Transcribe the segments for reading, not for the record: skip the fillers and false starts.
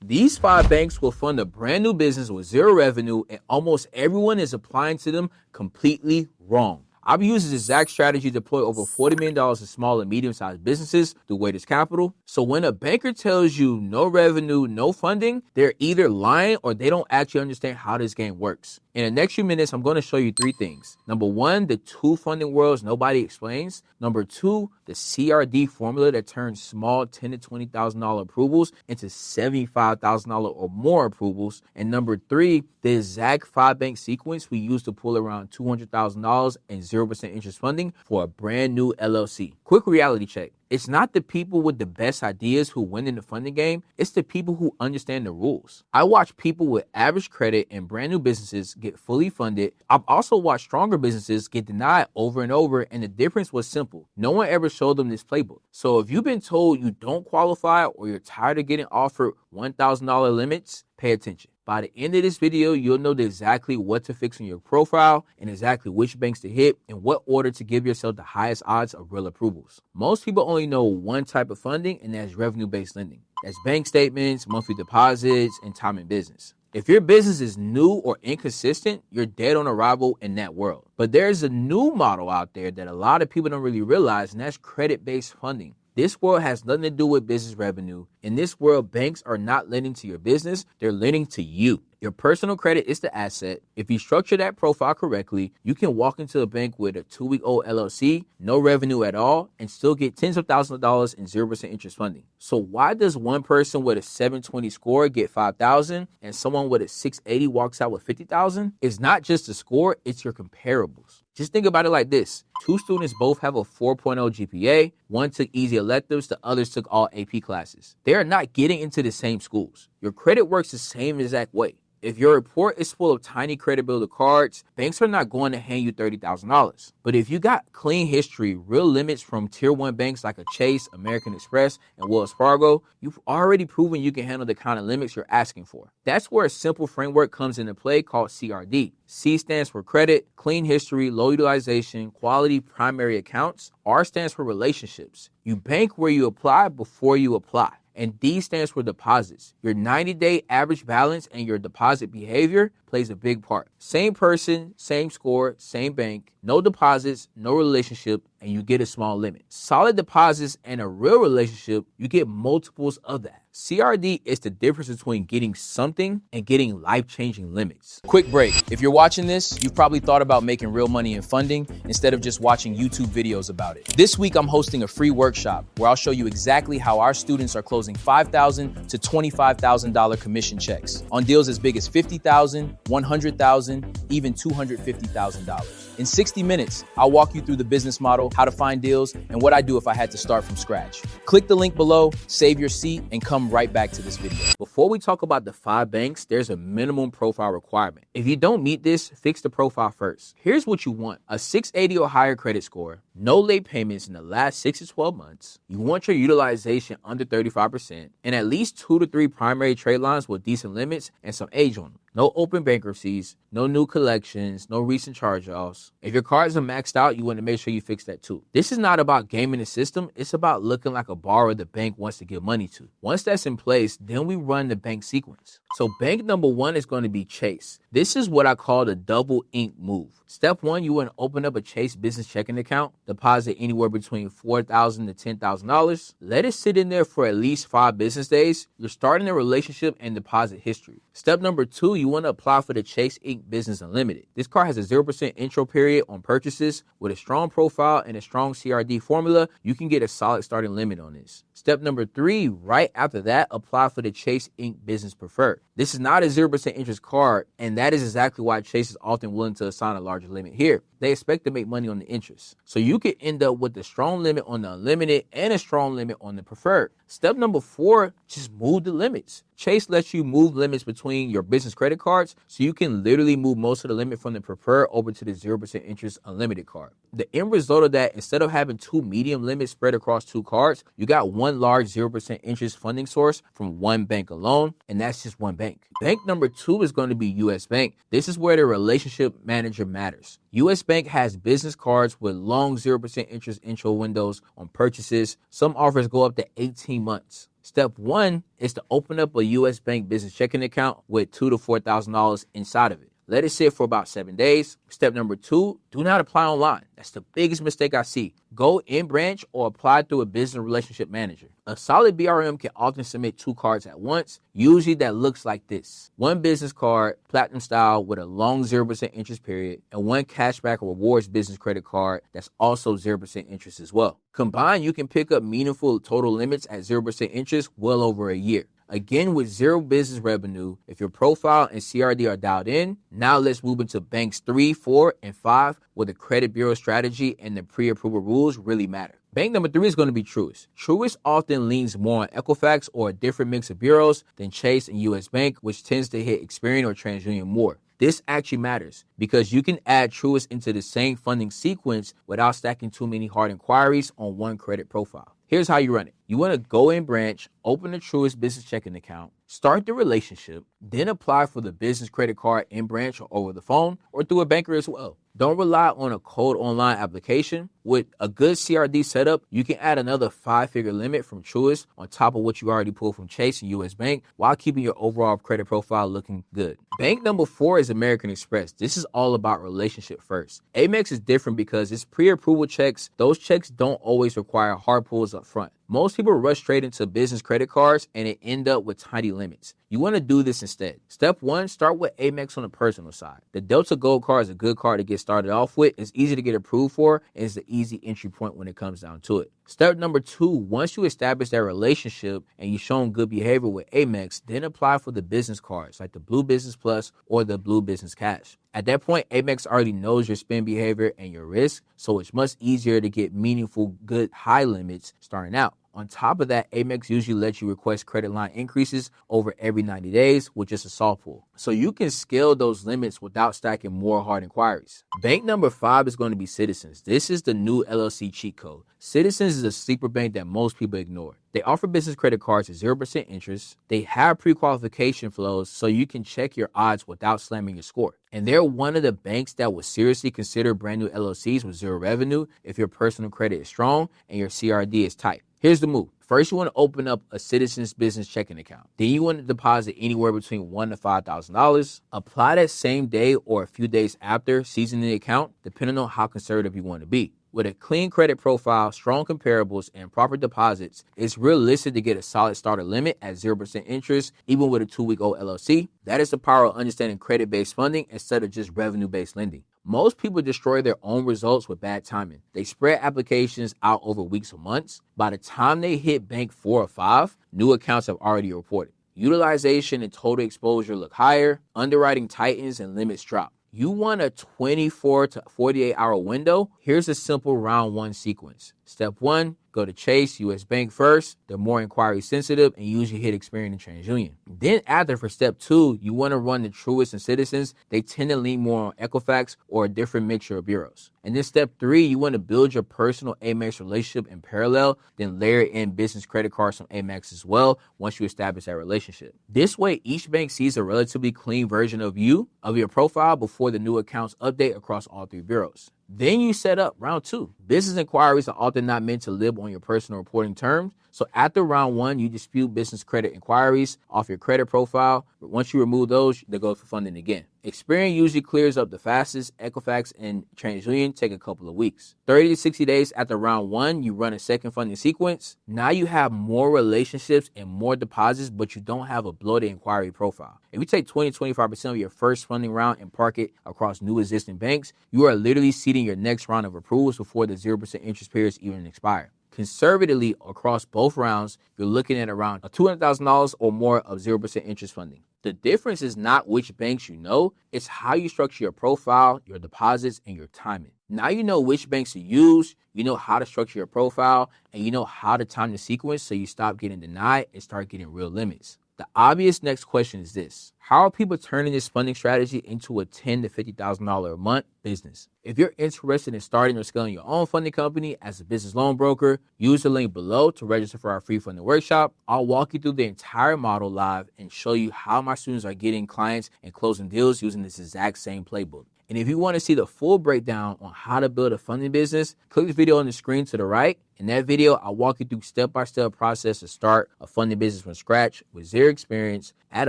These 5 banks will fund a brand new business with zero revenue, and almost everyone is applying to them completely wrong. I've used this exact strategy to deploy over $40 million to small and medium-sized businesses through Waiters Capital. So when a banker tells you no revenue, no funding, they're either lying or they don't actually understand how this game works. In the next few minutes, I'm going to show you 3 things. Number 1, the 2 funding worlds nobody explains. Number 2, the CRD formula that turns small $10,000 to $20,000 approvals into $75,000 or more approvals. And number 3, the exact 5-bank sequence we use to pull around $200,000 and 0% interest funding for a brand new LLC. Quick reality check. It's not the people with the best ideas who win in the funding game. It's the people who understand the rules. I watch people with average credit and brand new businesses get fully funded. I've also watched stronger businesses get denied over and over, and the difference was simple. No one ever showed them this playbook. So if you've been told you don't qualify or you're tired of getting offered $1,000 limits, pay attention. By the end of this video, you'll know exactly what to fix in your profile and exactly which banks to hit and what order to give yourself the highest odds of real approvals. Most people only know one type of funding, and that's revenue-based lending. That's bank statements, monthly deposits, and time in business. If your business is new or inconsistent, you're dead on arrival in that world. But there's a new model out there that a lot of people don't really realize, and that's credit-based funding. This world has nothing to do with business revenue. In this world, banks are not lending to your business, they're lending to you. Your personal credit is the asset. If you structure that profile correctly, you can walk into a bank with a 2-week-old LLC, no revenue at all, and still get tens of thousands of dollars in 0% interest funding. So why does one person with a 720 score get $5,000 and someone with a 680 walks out with $50,000? It's not just the score, it's your comparables. Just think about it like this. 2 students both have a 4.0 GPA. One took easy electives, the others took all AP classes. They are not getting into the same schools. Your credit works the same exact way. If your report is full of tiny credit builder cards, banks are not going to hand you $30,000. But if you got clean history, real limits from tier 1 banks like a Chase, American Express, and Wells Fargo, you've already proven you can handle the kind of limits you're asking for. That's where a simple framework comes into play called CRD. C stands for credit, clean history, low utilization, quality primary accounts. R stands for relationships. You bank where you apply before you apply. And D stands for deposits. Your 90-day average balance and your deposit behavior plays a big part. Same person, same score, same bank, no deposits, no relationship, and you get a small limit. Solid deposits and a real relationship, you get multiples of that. CRD is the difference between getting something and getting life-changing limits. Quick break. If you're watching this, you've probably thought about making real money in funding instead of just watching YouTube videos about it. This week, I'm hosting a free workshop where I'll show you exactly how our students are closing $5,000 to $25,000 commission checks on deals as big as $50,000, $100,000, even $250,000. In 60 minutes, I'll walk you through the business model, how to find deals, and what I do if I had to start from scratch. Click the link below, save your seat, and come right back to this video. Before we talk about the 5 banks, there's a minimum profile requirement. If you don't meet this, fix the profile first. Here's what you want: a 680 or higher credit score, no late payments in the last 6 to 12 months. You want your utilization under 35%, and at least 2 to 3 primary trade lines with decent limits and some age on them. No open bankruptcies, no new collections, no recent charge-offs. If your cards are maxed out, you want to make sure you fix that too. This is not about gaming the system. It's about looking like a borrower the bank wants to give money to. Once that's in place, then we run the bank sequence. So bank number 1 is going to be Chase. This is what I call the double ink move. Step 1, you want to open up a Chase business checking account, deposit anywhere between $4,000 to $10,000. Let it sit in there for at least 5 business days. You're starting a relationship and deposit history. Step number 2, you want to apply for the Chase Ink Business Unlimited. This card has a 0% intro period on purchases. With a strong profile and a strong CRD formula, you can get a solid starting limit on this. Step number 3, right after that, apply for the Chase Ink Business Preferred. This is not a 0% interest card, and that is exactly why Chase is often willing to assign a larger limit here. They expect to make money on the interest. So you could end up with a strong limit on the unlimited and a strong limit on the preferred. Step number 4, just move the limits. Chase lets you move limits between your business credit cards, so you can literally move most of the limit from the preferred over to the 0% interest unlimited card. The end result of that, instead of having 2 medium limits spread across 2 cards, you got one large 0% interest funding source from one bank alone, and that's just one bank. Bank number 2 is going to be US Bank. This is where the relationship manager matters. US Bank has business cards with long 0% interest intro windows on purchases. Some offers go up to 18 months. Step 1 is to open up a U.S. bank business checking account with $2,000 to $4,000 inside of it. Let it sit for about 7 days. Step number 2, do not apply online. That's the biggest mistake I see. Go in branch or apply through a business relationship manager. A solid BRM can often submit 2 cards at once. Usually that looks like this. 1 business card, platinum style with a long 0% interest period, and 1 cashback or rewards business credit card that's also 0% interest as well. Combined, you can pick up meaningful total limits at 0% interest well over a year. Again, with zero business revenue, if your profile and CRD are dialed in, now let's move into banks 3, 4, and 5, where the credit bureau strategy and the pre-approval rules really matter. Bank number 3 is going to be Truist. Truist often leans more on Equifax or a different mix of bureaus than Chase and U.S. Bank, which tends to hit Experian or TransUnion more. This actually matters because you can add Truist into the same funding sequence without stacking too many hard inquiries on one credit profile. Here's how you run it. You want to go in branch, open a Truist business checking account, start the relationship, then apply for the business credit card in branch or over the phone or through a banker as well. Don't rely on a cold online application. With a good CRD setup, you can add another 5-figure limit from Truist on top of what you already pulled from Chase and U.S. Bank while keeping your overall credit profile looking good. Bank number 4 is American Express. This is all about relationship first. Amex is different because it's pre-approval checks. Those checks don't always require hard pulls up front. Most people rush straight into business credit cards and it end up with tiny limits. You want to do this instead. Step 1, start with Amex on the personal side. The Delta Gold card is a good card to get started off with. It's easy to get approved for, and it's the easy entry point when it comes down to it. Step number 2, once you establish that relationship and you've shown good behavior with Amex, then apply for the business cards like the Blue Business Plus or the Blue Business Cash. At that point, Amex already knows your spend behavior and your risk, so it's much easier to get meaningful, good, high limits starting out. On top of that, Amex usually lets you request credit line increases over every 90 days with just a soft pull. So you can scale those limits without stacking more hard inquiries. Bank number 5 is going to be Citizens. This is the new LLC cheat code. Citizens is a sleeper bank that most people ignore. They offer business credit cards at 0% interest. They have pre-qualification flows so you can check your odds without slamming your score. And they're one of the banks that would seriously consider brand new LLCs with zero revenue if your personal credit is strong and your CRD is tight. Here's the move. First, you want to open up a Citizens business checking account. Then you want to deposit anywhere between $1,000 to $5,000. Apply that same day or a few days after seasoning the account, depending on how conservative you want to be. With a clean credit profile, strong comparables, and proper deposits, it's realistic to get a solid starter limit at 0% interest, even with a 2-week-old LLC. That is the power of understanding credit-based funding instead of just revenue-based lending. Most people destroy their own results with bad timing. They spread applications out over weeks or months. By the time they hit bank 4 or 5, new accounts have already reported. Utilization and total exposure look higher, underwriting tightens, and limits drop. You want a 24 to 48 hour window? Here's a simple round 1 sequence. Step 1, go to Chase, U.S. Bank first. They're more inquiry sensitive and usually hit Experian and TransUnion. Then after, for step 2, you want to run the Truist and Citizens. They tend to lean more on Equifax or a different mixture of bureaus. And then step 3, you want to build your personal Amex relationship in parallel, then layer in business credit cards from Amex as well once you establish that relationship. This way, each bank sees a relatively clean version of you, of your profile, before the new accounts update across all 3 bureaus. Then you set up round 2. Business inquiries are often not meant to live on your personal reporting terms. So after round 1, you dispute business credit inquiries off your credit profile. But once you remove those, they go for funding again. Experian usually clears up the fastest. Equifax and TransUnion take a couple of weeks. 30 to 60 days after round 1, you run a second funding sequence. Now you have more relationships and more deposits, but you don't have a bloated inquiry profile. If you take 20-25% of your first funding round and park it across new existing banks, you are literally seeding your next round of approvals before the 0% interest periods even expire. Conservatively, across both rounds, you're looking at around $200,000 or more of 0% interest funding. The difference is not which banks you know, it's how you structure your profile, your deposits, and your timing. Now you know which banks to use, you know how to structure your profile, and you know how to time the sequence so you stop getting denied and start getting real limits. The obvious next question is this: how are people turning this funding strategy into a $10,000 to $50,000 a month business? If you're interested in starting or scaling your own funding company as a business loan broker, use the link below to register for our free funding workshop. I'll walk you through the entire model live and show you how my students are getting clients and closing deals using this exact same playbook. And if you want to see the full breakdown on how to build a funding business, click the video on the screen to the right. In that video, I'll walk you through step-by-step process to start a funding business from scratch with zero experience at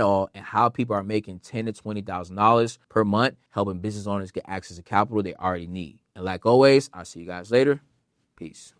all, and how people are making $10,000 to $20,000 per month, helping business owners get access to capital they already need. And like always, I'll see you guys later. Peace.